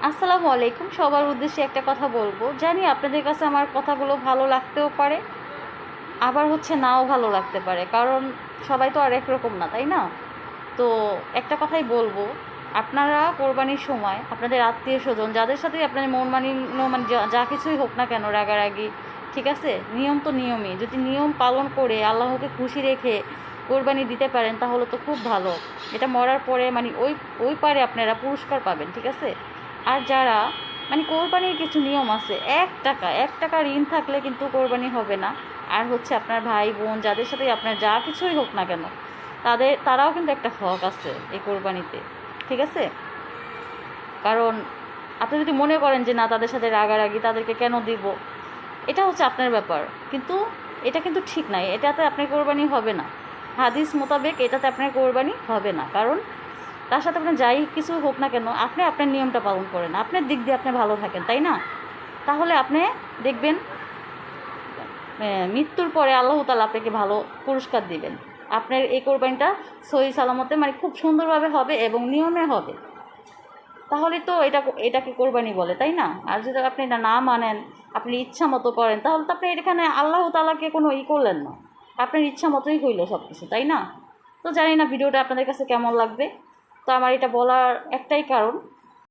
আসসালামু আলাইকুম। সবার উদ্দেশ্যে একটা কথা বলবো, জানি আপনাদের কাছে আমার কথাগুলো ভালো লাগতেও পারে, আবার নাও ভালো লাগতে পারে, কারণ সবাই তো আর একরকম না, তাই না? তো একটা কথাই বলবো, আপনারা কোরবানির সময় আপনাদের আত্মীয় স্বজন যাদের সাথে আপনাদের মন মানিন্য মানে যা যা কিছুই হোক না কেন, রাগারাগি, ঠিক আছে, নিয়ম তো নিয়মই, যদি নিয়ম পালন করে আল্লাহকে খুশি রেখে কোরবানি দিতে পারেন তাহলে তো খুব ভালো। এটা মরার পরে মানে ওই ওই পারে আপনারা পুরস্কার পাবেন, ঠিক আছে? আর যারা মানে কোরবানির কিছু নিয়ম আছে, 1 টাকা ঋণ থাকলে কিন্তু কোরবানি হবে না। আর আপনার ভাই বোন যাদের সাথে আপনার যা কিছুই হোক না কেন, তারাও কিন্তু একটা হক আছে এই কোরবানিতে, ঠিক আছে? কারণ আপনি যদি মনে করেন যে না, তাদের সাথে রাগারাগি, তাদেরকে কেন দিব, এটা আপনার ব্যাপার, কিন্তু এটা কিন্তু ঠিক নাই, এটাতে আপনার কোরবানি হবে না। হাদিস মোতাবেক এটাতে আপনার কোরবানি হবে না, কারণ তার সাথে আপনার যাই কিছু হোক না কেন, আপনি আপনার নিয়মটা পালন করেন, আপনার দিক দিয়ে আপনি ভালো থাকেন, তাই না? তাহলে আপনি দেখবেন মৃত্যুর পরে আল্লাহ তাআলা আপনাকে ভালো পুরস্কার দিবেন। আপনার এই কোরবানিটা সহি সালামতে মানে খুব সুন্দরভাবে হবে এবং নিয়মে হবে। তাহলে তো এটাকে কোরবানি বলে, তাই না? আর যদি আপনি এটা না মানেন, আপনি ইচ্ছা মতো করেন, তাহলে তো আপনি এখানে আল্লাহ তাআলাকে কোনো করলেন না, আপনার ইচ্ছা মতোই হইলো সব কিছু, তাই না? তো জানি না ভিডিওটা আপনাদের কাছে কেমন লাগবে। তো আমার এটা বলার একটাই কারণ,